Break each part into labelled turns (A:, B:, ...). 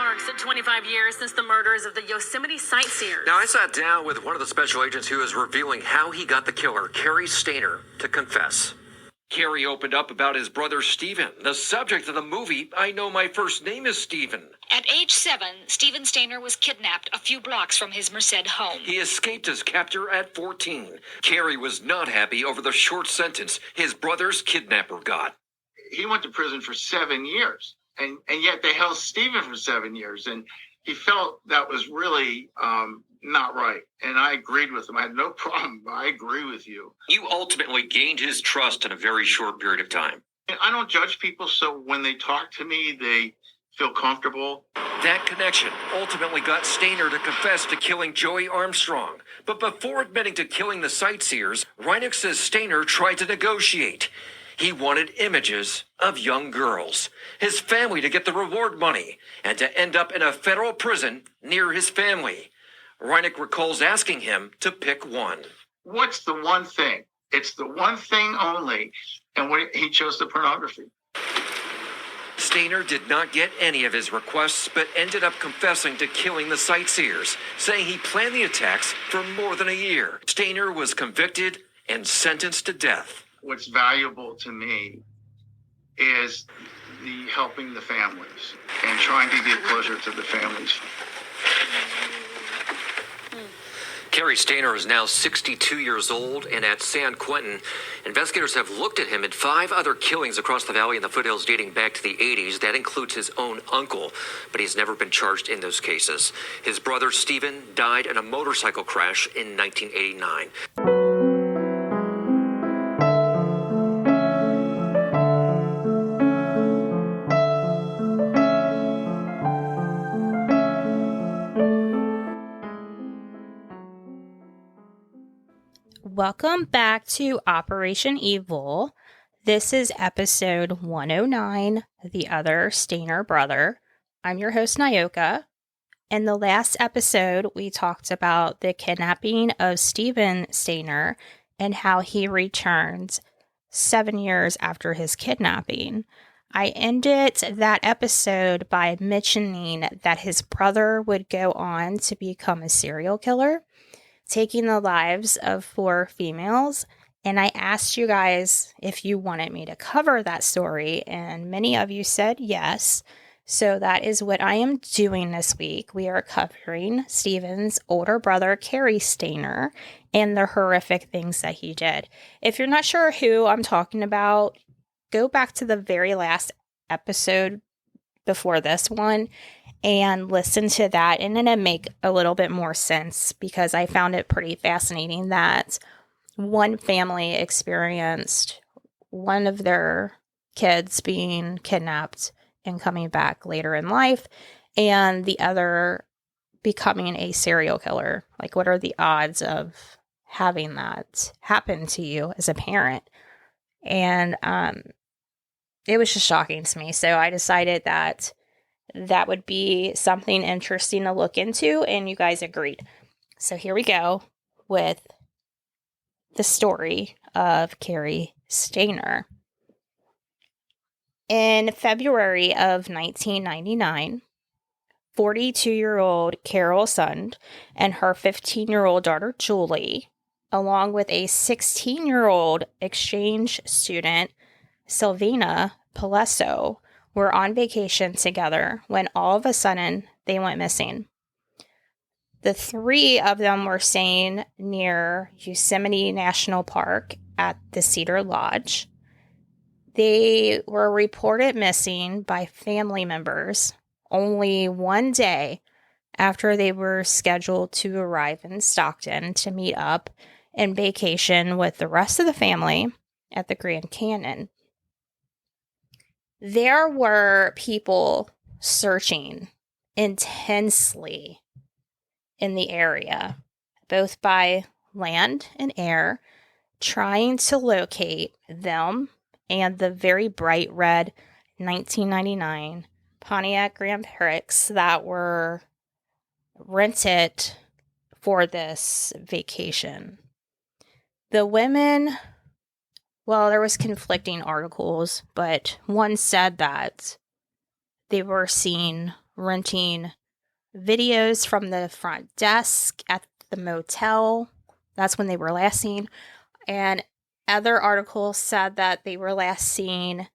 A: marks 25 years since the murders of the Yosemite sightseers.
B: Now, I sat down with one of the special agents who is revealing how he got the killer, Cary Stayner, to confess. Cary opened up about his brother Stephen, the subject of the movie I Know My First Name is Stephen.
C: At age 7, Stephen Stayner was kidnapped a few blocks from his Merced home.
B: He escaped his captor at 14. Cary was not happy over the short sentence his brother's kidnapper got.
D: He went to prison for 7 years, and yet they held Stephen for 7 years, and he felt that was really not right. And I agreed with him. I had no problem. I agree with you.
B: You ultimately gained his trust in a very short period of time.
D: I don't judge people, so when they talk to me, they feel comfortable.
B: That connection ultimately got Stayner to confess to killing Joey Armstrong. But before admitting to killing the sightseers, Reineck says Stayner tried to negotiate. He wanted images of young girls, his family to get the reward money, and to end up in a federal prison near his family. Reineck recalls asking him to pick one.
D: What's the one thing? It's the one thing only. And he chose the pornography.
B: Stayner did not get any of his requests, but ended up confessing to killing the sightseers, saying he planned the attacks for more than a year. Stayner was convicted and sentenced to death.
D: What's valuable to me is the helping the families and trying to get closer to the families.
B: Cary Stayner is now 62 years old, and at San Quentin, investigators have looked at him in 5 other killings across the valley and the foothills dating back to the 80s. That includes his own uncle, but he's never been charged in those cases. His brother, Stephen, died in a motorcycle crash in 1989.
E: Welcome back to Operation Evil. This is episode 109, The Other Stayner Brother. I'm your host, Nyoka. In the last episode, we talked about the kidnapping of Stephen Stayner and how he returned 7 years after his kidnapping. I ended that episode by mentioning that his brother would go on to become a serial killer, taking the lives of 4 females, and I asked you guys if you wanted me to cover that story, and many of you said yes, so that is what I am doing this week. We are covering Stephen's older brother, Cary Stayner, and the horrific things that he did. If you're not sure who I'm talking about, go back to the very last episode before this one, and listen to that, and then it make a little bit more sense because I found it pretty fascinating that one family experienced one of their kids being kidnapped and coming back later in life, and the other becoming a serial killer. Like, what are the odds of having that happen to you as a parent? And it was just shocking to me. So I decided that would be something interesting to look into, and you guys agreed. So here we go with the story of Cary Stayner. In February of 1999, 42-year-old Carol Sund and her 15-year-old daughter Julie, along with a 16-year-old exchange student, Sylvina Palesso, were on vacation together when all of a sudden they went missing. The 3 of them were staying near Yosemite National Park at the Cedar Lodge. They were reported missing by family members only one day after they were scheduled to arrive in Stockton to meet up and vacation with the rest of the family at the Grand Canyon. There were people searching intensely in the area, both by land and air, trying to locate them and the very bright red 1999 Pontiac Grand Prix that were rented for this vacation. The women, well, there was conflicting articles, but one said that they were seen renting videos from the front desk at the motel. That's when they were last seen. And other articles said that they were last seen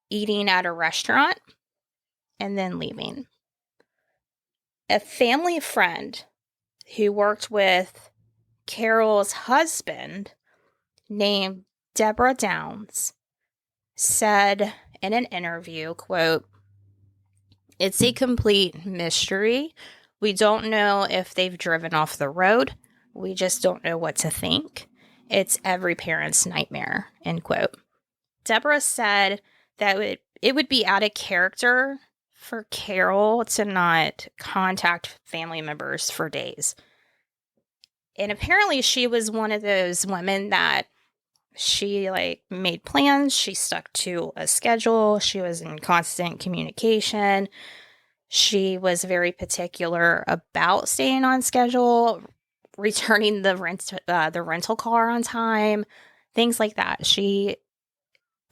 E: eating at a restaurant and then leaving. A family friend who worked with Carol's husband, named Deborah Downs, said in an interview, quote, "It's a complete mystery. We don't know if they've driven off the road. We just don't know what to think. It's every parent's nightmare," end quote. Deborah said that it would be out of character for Carol to not contact family members for days. And apparently she was one of those women that she made plans. She stuck to a schedule. She was in constant communication. She was very particular about staying on schedule, returning the rental car on time, things like that.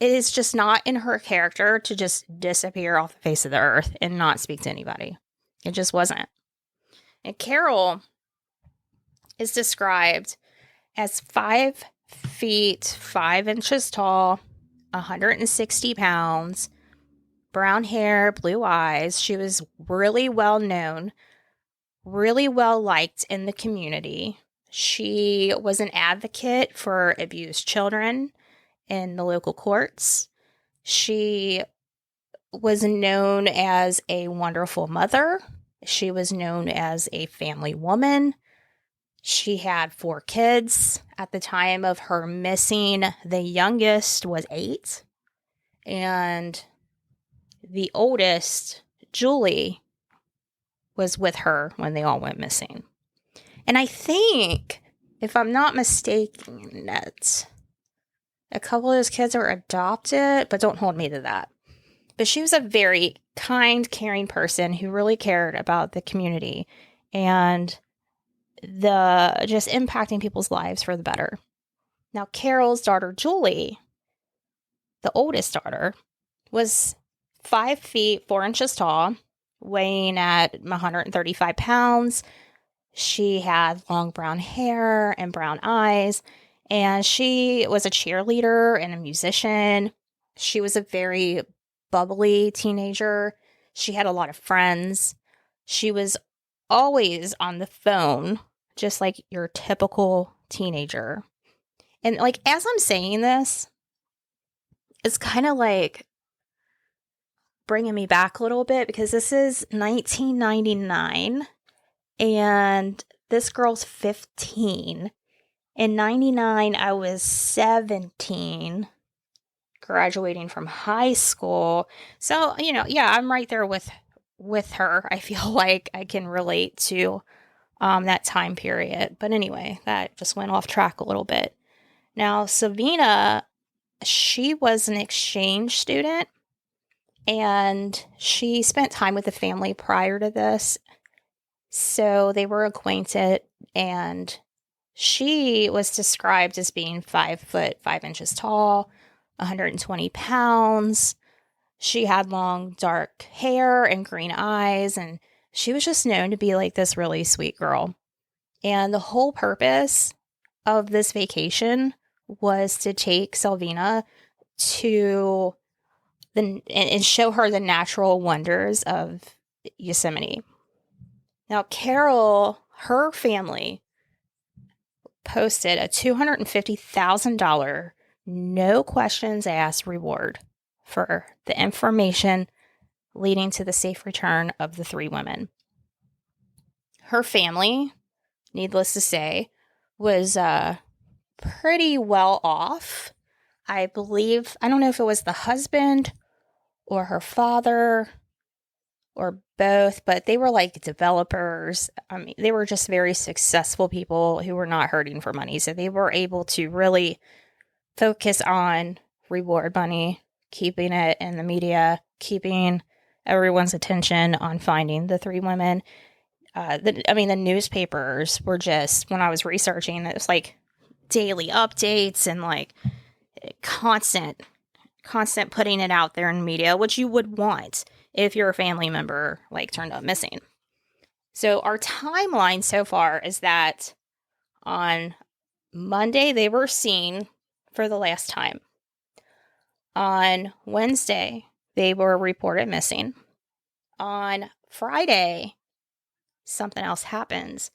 E: It is just not in her character to just disappear off the face of the earth and not speak to anybody. It just wasn't. And Carol is described as 5 feet 5 inches tall, 160 pounds, brown hair, blue eyes. She was really well known, really well liked in the community. She was an advocate for abused children in the local courts. She was known as a wonderful mother. She was known as a family woman. She had 4 kids. At the time of her missing, the youngest was 8. And the oldest, Julie, was with her when they all went missing. And I think, if I'm not mistaken, that a couple of those kids are adopted, but don't hold me to that. But she was a very kind, caring person who really cared about the community and just impacting people's lives for the better. Now, Carol's daughter, Julie, the oldest daughter, was 5 feet 4 inches tall, weighing at 135 pounds. She had long brown hair and brown eyes, and she was a cheerleader and a musician. She was a very bubbly teenager. She had a lot of friends. She was always on the phone, just like your typical teenager. And as I'm saying this, it's kind of bringing me back a little bit, because this is 1999 and this girl's 15. In 99, I was 17, graduating from high school. So, I'm right there with her. I feel like I can relate to that time period. But anyway, that just went off track a little bit. Now, Savina, she was an exchange student, and she spent time with the family prior to this. So they were acquainted, and she was described as being 5 foot 5 inches tall, 120 pounds. She had long dark hair and green eyes, and she was just known to be this really sweet girl. And the whole purpose of this vacation was to take Selvina to and show her the natural wonders of Yosemite. Now, Carol, her family, posted a $250,000 no questions asked reward for the information leading to the safe return of the 3 women. Her family, needless to say, was pretty well off. I believe, I don't know if it was the husband or her father or both, but they were developers. I mean, they were just very successful people who were not hurting for money. So they were able to really focus on reward money, keeping it in the media, keeping everyone's attention on finding the 3 women. The newspapers were just, when I was researching, it was daily updates and constant putting it out there in media, which you would want if your family member like turned up missing. So our timeline so far is that on Monday they were seen for the last time. On Wednesday they were reported missing. On Friday something else happens.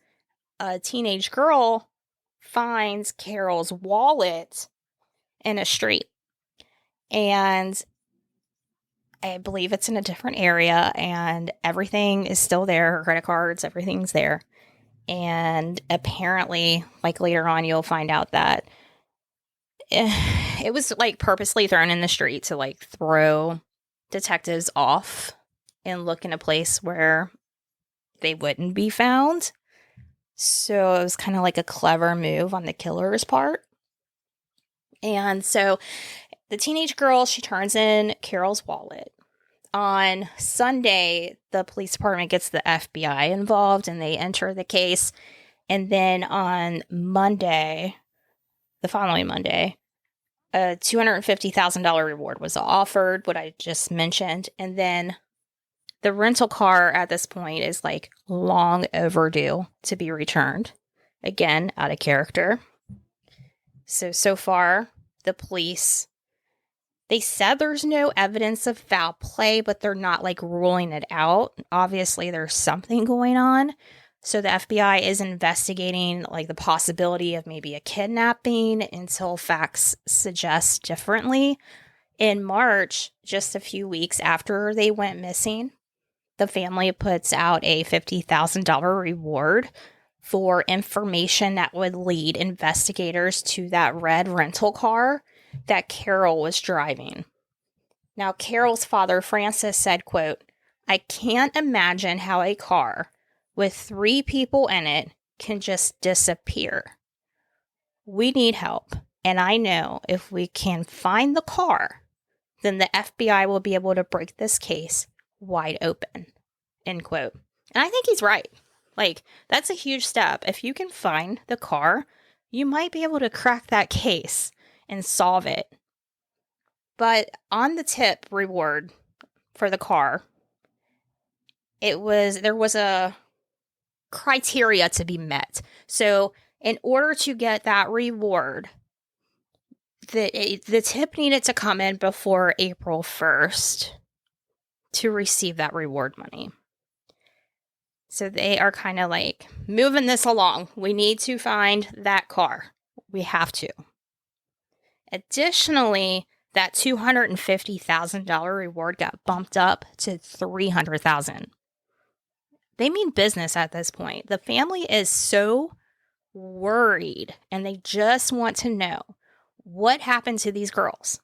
E: A teenage girl finds Carol's wallet in a street. And I believe it's in a different area, and everything is still there. Her credit cards, everything's there. And apparently, like later on, you'll find out that it was like purposely thrown in the street to like throw detectives off and look in a place where they wouldn't be found. So it was kind of like a clever move on the killer's part. And so the teenage girl, she turns in Carol's wallet. On Sunday, the police department gets the FBI involved and they enter the case. And then on Monday, the following Monday, a $250,000 reward was offered, what I just mentioned. And then the rental car at this point is like long overdue to be returned. Again, out of character. So far, the police, they said there's no evidence of foul play, but they're not like ruling it out. Obviously, there's something going on. So the FBI is investigating like the possibility of maybe a kidnapping until facts suggest differently. In March, just a few weeks after they went missing, the family puts out a $50,000 reward for information that would lead investigators to that red rental car that Carol was driving. Now, Carol's father, Francis, said, quote, "I can't imagine how a car with 3 people in it can just disappear. We need help, and I know if we can find the car, then the FBI will be able to break this case wide open," end quote. And I think he's right. Like, that's a huge step. If you can find the car, you might be able to crack that case and solve it. But on the tip reward for the car, there was a criteria to be met. So in order to get that reward, the tip needed to come in before April 1st to receive that reward money. So they are kind of like moving this along. We need to find that car. We have to. Additionally, that $250,000 reward got bumped up to $300,000. They mean business at this point. The family is so worried and they just want to know what happened to these girls.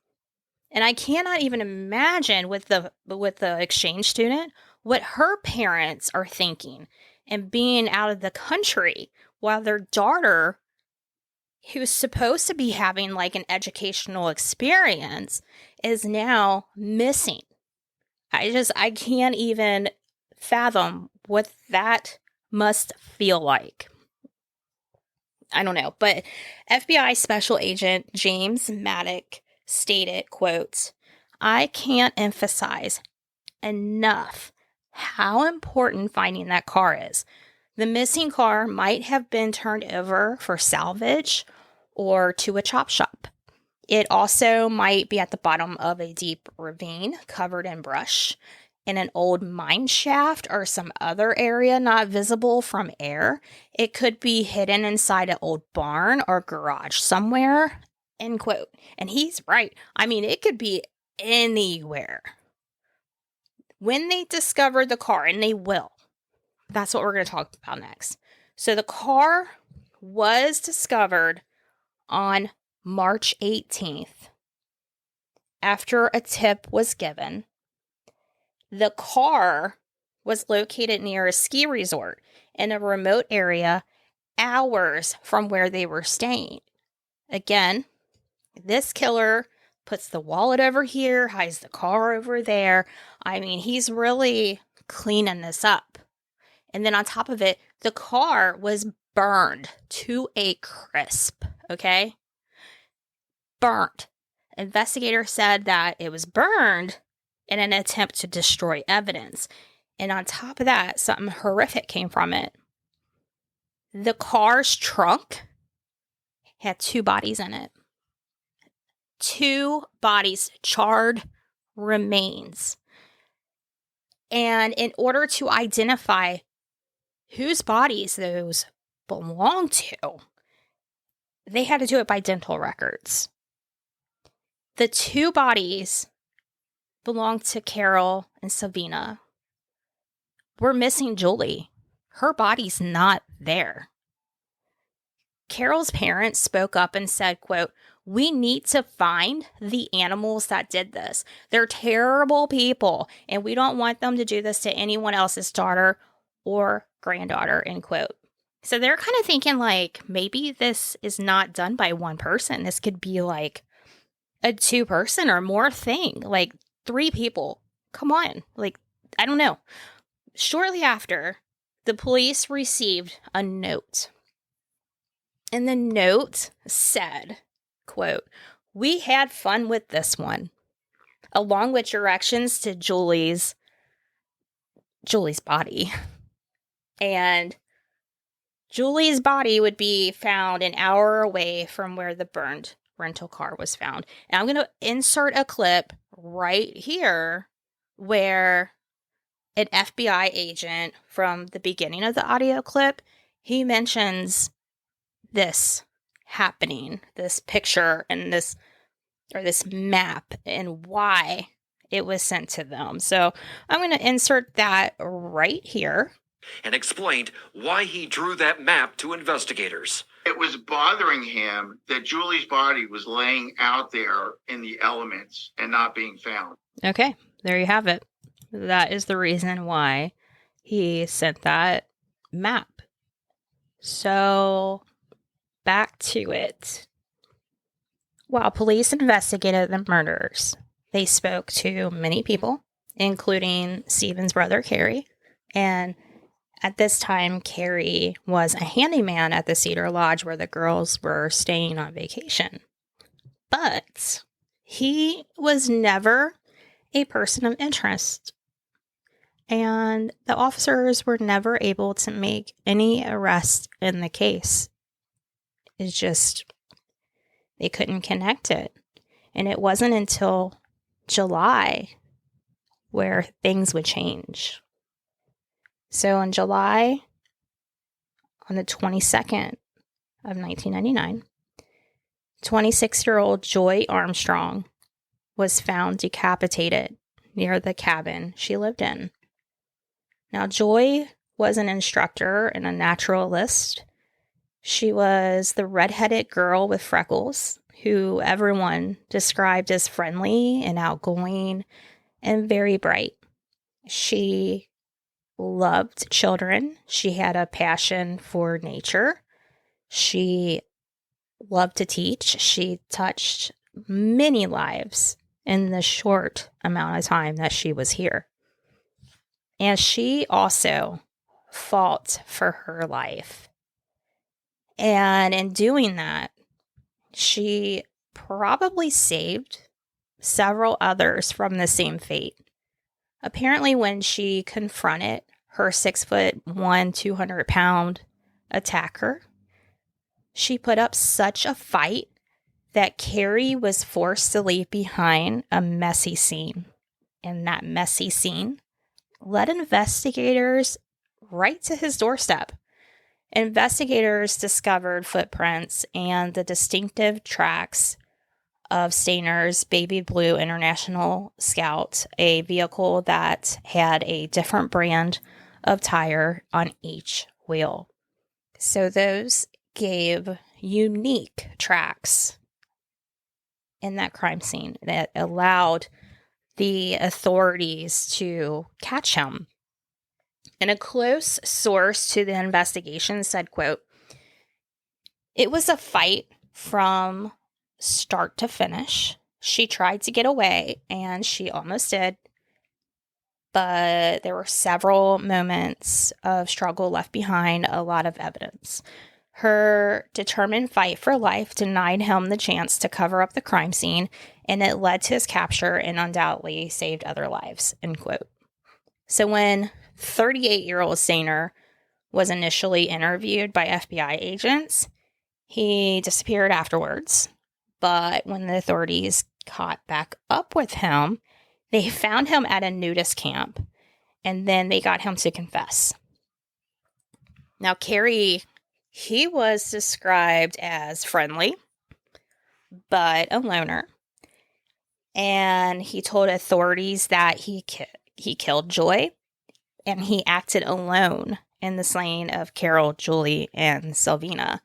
E: And I cannot even imagine with the exchange student what her parents are thinking and being out of the country while their daughter, who's supposed to be having like an educational experience, is now missing. I can't even fathom what that must feel like. I don't know. But FBI Special Agent James Maddock stated, quote, "I can't emphasize enough how important finding that car is. The missing car might have been turned over for salvage or to a chop shop. It also might be at the bottom of a deep ravine covered in brush, in an old mine shaft or some other area not visible from air. It could be hidden inside an old barn or garage somewhere," end quote. And he's right. I mean, it could be anywhere. When they discovered the car, and they will, that's what we're going to talk about next. So the car was discovered on March 18th after a tip was given. The car was located near a ski resort in a remote area hours from where they were staying. Again, this killer puts the wallet over here, hides the car over there. I mean, he's really cleaning this up. And then on top of it, the car was burned to a crisp, okay? Burnt. Investigators said that it was burned in an attempt to destroy evidence. And on top of that, something horrific came from it. The car's trunk had 2 bodies in it. 2 bodies, charred remains. And in order to identify whose bodies those belonged to, they had to do it by dental records. The 2 bodies belonged to Carol and Savina. We're missing Julie. Her body's not there. Carol's parents spoke up and said, quote, "We need to find the animals that did this. They're terrible people, and we don't want them to do this to anyone else's daughter or granddaughter," end quote. So they're kind of thinking like, maybe this is not done by one person. This could be like a 2-person or more thing, like 3 people. Come on. Like, I don't know. Shortly after, the police received a note. And the note said, quote, "We had fun with this one," along with directions to Julie's body. And Julie's body would be found an hour away from where the burned rental car was found. And I'm going to insert a clip right here where an FBI agent from the beginning of the audio clip, he mentions this happening, this picture and this map and why it was sent to them. So I'm going to insert that right here.
B: And explained why he drew that map to investigators.
D: It was bothering him that Julie's body was laying out there in the elements and not being found.
E: Okay, there you have it. That is the reason why he sent that map. So back to it. While police investigated the murders, they spoke to many people, including Stephen's brother, Carrie. And at this time, Carrie was a handyman at the Cedar Lodge where the girls were staying on vacation. But he was never a person of interest. And the officers were never able to make any arrests in the case. It's just, they couldn't connect it. And it wasn't until July where things would change. So in July, on the 22nd of 1999, 26-year-old Joy Armstrong was found decapitated near the cabin she lived in. Now, Joy was an instructor and a naturalist. She was the redheaded girl with freckles who everyone described as friendly and outgoing and very bright. She loved children. She had a passion for nature. She loved to teach. She touched many lives in the short amount of time that she was here. And she also fought for her life. And in doing that, she probably saved several others from the same fate. Apparently, when she confronted her 6'1", 200-pound attacker, she put up such a fight that Carrie was forced to leave behind a messy scene. And that messy scene led investigators right to his doorstep. Investigators discovered footprints and the distinctive tracks of Stayner's Baby Blue International Scout, a vehicle that had a different brand of tire on each wheel. So those gave unique tracks in that crime scene that allowed the authorities to catch him. And a close source to the investigation said, quote, "It was a fight from start to finish. She tried to get away, and she almost did. But there were several moments of struggle left behind, a lot of evidence. Her determined fight for life denied him the chance to cover up the crime scene, and it led to his capture and undoubtedly saved other lives, end quote. So when 38-year-old Stayner was initially interviewed by FBI agents, he disappeared afterwards. But when the authorities caught back up with him, they found him at a nudist camp, and then they got him to confess. Now, Carey, he was described as friendly, but a loner. And he told authorities that he killed Joy, and he acted alone in the slaying of Carol, Julie, and Sylvina.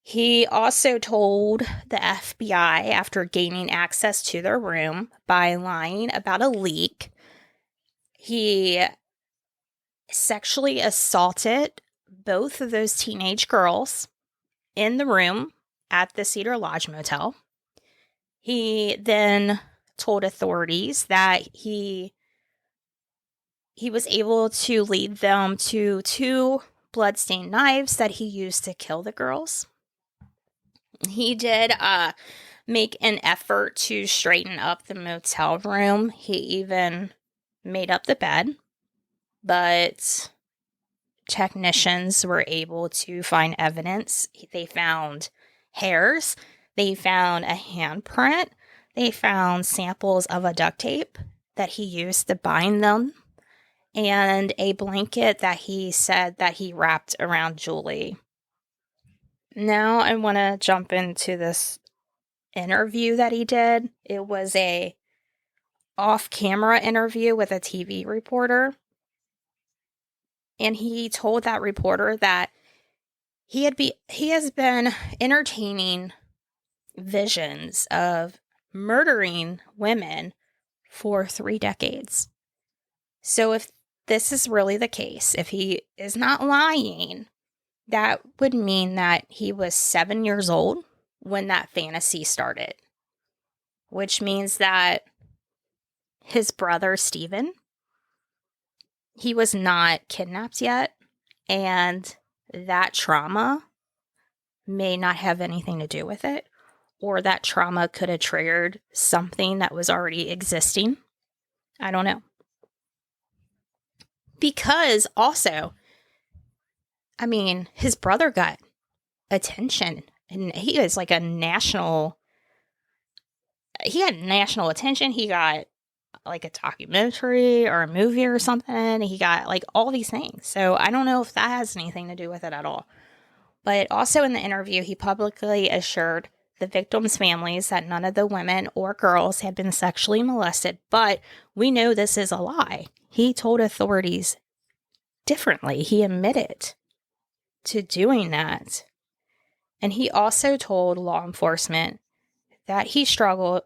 E: He also told the FBI, after gaining access to their room by lying about a leak, he sexually assaulted both of those teenage girls in the room at the Cedar Lodge Motel. He then told authorities that he was able to lead them to 2 bloodstained knives that he used to kill the girls. He did make an effort to straighten up the motel room. He even made up the bed, but technicians were able to find evidence. They found hairs. They found a handprint. They found samples of a duct tape that he used to bind them, and a blanket that he said that he wrapped around Julie. Now I want to jump into this interview that he did. It was a off-camera interview with a TV reporter. And he told that reporter that he has been entertaining visions of murdering women for 3 decades. So if this is really the case, if he is not lying, that would mean that he was 7 years old when that fantasy started, which means that his brother, Stephen, he was not kidnapped yet, and that trauma may not have anything to do with it, or that trauma could have triggered something that was already existing. I don't know. Because also, I mean, his brother got attention, and he was like he had national attention. He got like a documentary or a movie or something. He got like all these things. So I don't know if that has anything to do with it at all. But also in the interview, he publicly assured the victims' families that none of the women or girls had been sexually molested. But we know this is a lie. He told authorities differently. He admitted to doing that. And he also told law enforcement that he strangled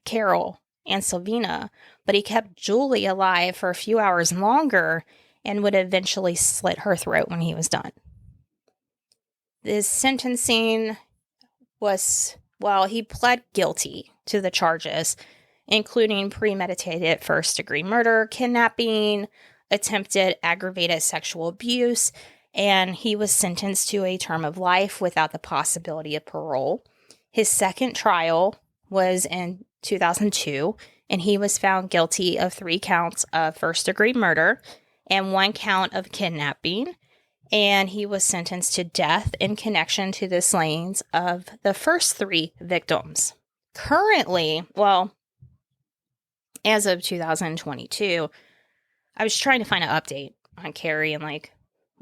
E: Carol and Sylvina, but he kept Julie alive for a few hours longer and would eventually slit her throat when he was done. His sentencing was, he pled guilty to the charges, including premeditated first-degree murder, kidnapping, attempted aggravated sexual abuse, and he was sentenced to a term of life without the possibility of parole. His second trial was in 2002, and he was found guilty of 3 counts of first-degree murder and 1 count of kidnapping, and he was sentenced to death in connection to the slayings of the first 3 victims. Currently, as of 2022, I was trying to find an update on Carey and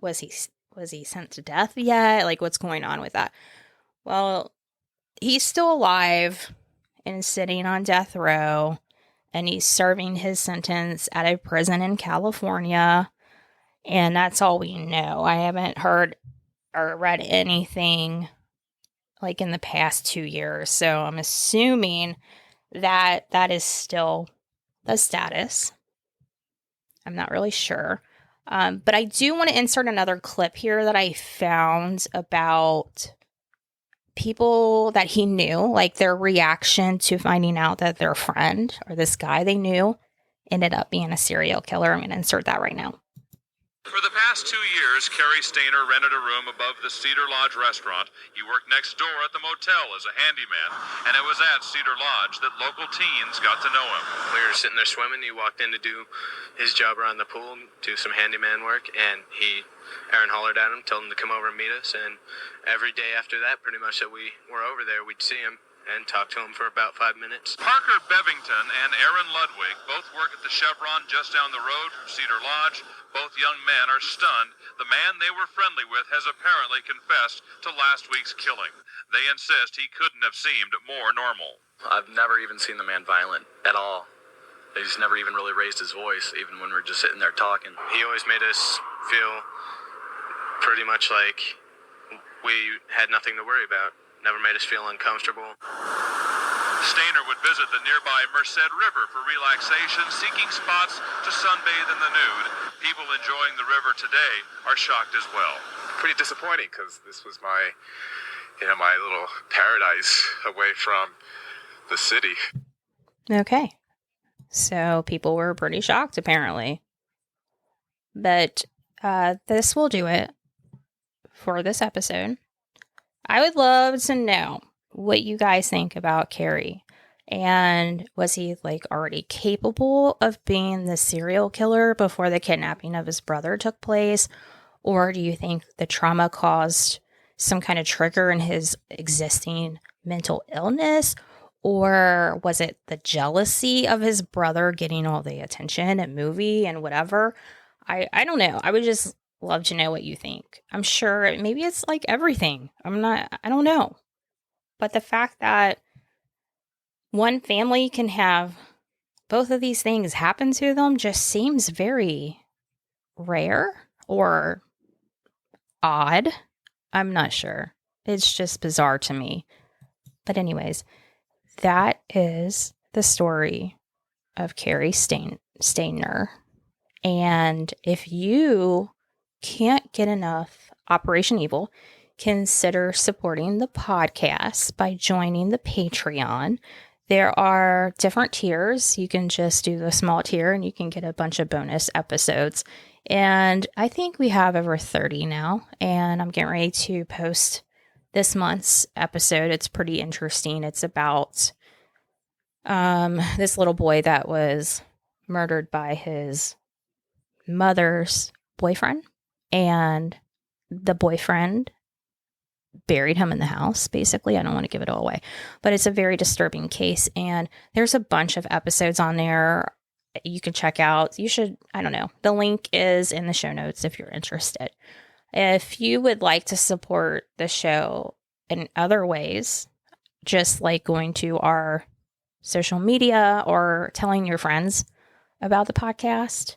E: was he sent to death yet? Like, what's going on with that? Well, he's still alive and sitting on death row, and he's serving his sentence at a prison in California, and that's all we know. I haven't heard or read anything in the past 2 years, so I'm assuming that that is still the status. I'm not really sure. But I do want to insert another clip here that I found about people that he knew, their reaction to finding out that their friend or this guy they knew ended up being a serial killer. I'm going to insert that right now.
F: For the past 2 years, Kerry Stayner rented a room above the Cedar Lodge restaurant. He worked next door at the motel as a handyman, and it was at Cedar Lodge that local teens got to know him.
G: We were sitting there swimming. He walked in to do his job around the pool, do some handyman work, and Aaron hollered at him, told him to come over and meet us, and every day after that, pretty much that we were over there, we'd see him and talk to him for about 5 minutes.
F: Parker Bevington and Aaron Ludwig both work at the Chevron just down the road from Cedar Lodge. Both young men are stunned. The man they were friendly with has apparently confessed to last week's killing. They insist he couldn't have seemed more normal.
G: I've never even seen the man violent at all. He's never even really raised his voice, even when we're just sitting there talking. He always made us feel pretty much like we had nothing to worry about. Never made us feel uncomfortable.
F: Stayner would visit the nearby Merced River for relaxation, seeking spots to sunbathe in the nude. People enjoying the river today are shocked as well.
H: Pretty disappointing because this was my little paradise away from the city.
E: Okay. So people were pretty shocked, apparently. But this will do it for this episode. I would love to know what you guys think about Kerry. And was he already capable of being the serial killer before the kidnapping of his brother took place? Or do you think the trauma caused some kind of trigger in his existing mental illness? Or was it the jealousy of his brother getting all the attention and movie and whatever? I don't know. I would just love to know what you think. I'm sure maybe it's everything. I don't know. But the fact that one family can have both of these things happen to them just seems very rare or odd. I'm not sure. It's just bizarre to me. But anyways, that is the story of Kerry Stayner. And if you can't get enough Operation Evil, consider supporting the podcast by joining the Patreon. There are different tiers. You can just do the small tier and you can get a bunch of bonus episodes. And I think we have over 30 now. And I'm getting ready to post this month's episode. It's pretty interesting. It's about this little boy that was murdered by his mother's boyfriend. And the boyfriend buried him in the house, basically. I don't want to give it all away, but it's a very disturbing case. And there's a bunch of episodes on there you can check out. You should, I don't know. The link is in the show notes if you're interested. If you would like to support the show in other ways, just like going to our social media or telling your friends about the podcast,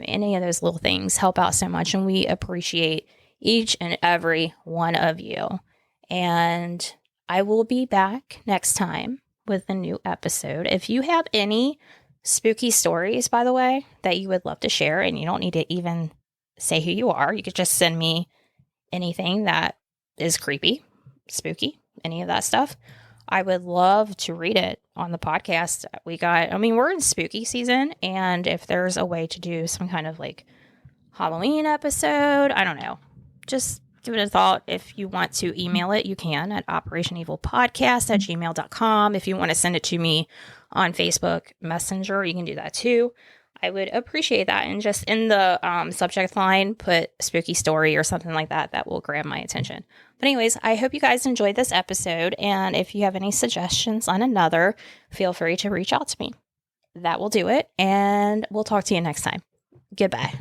E: any of those little things help out so much. And we appreciate each and every one of you. And I will be back next time with a new episode. If you have any spooky stories, by the way, that you would love to share, and you don't need to even say who you are, you could just send me anything that is creepy, spooky, any of that stuff. I would love to read it on the podcast. We're in spooky season, and if there's a way to do some kind of Halloween episode, I don't know. Just give it a thought. If you want to email it, you can at operationevilpodcast@gmail.com. If you want to send it to me on Facebook Messenger, you can do that too. I would appreciate that. And just in the subject line, put spooky story or something like that. That will grab my attention. But anyways, I hope you guys enjoyed this episode. And if you have any suggestions on another, feel free to reach out to me. That will do it. And we'll talk to you next time. Goodbye.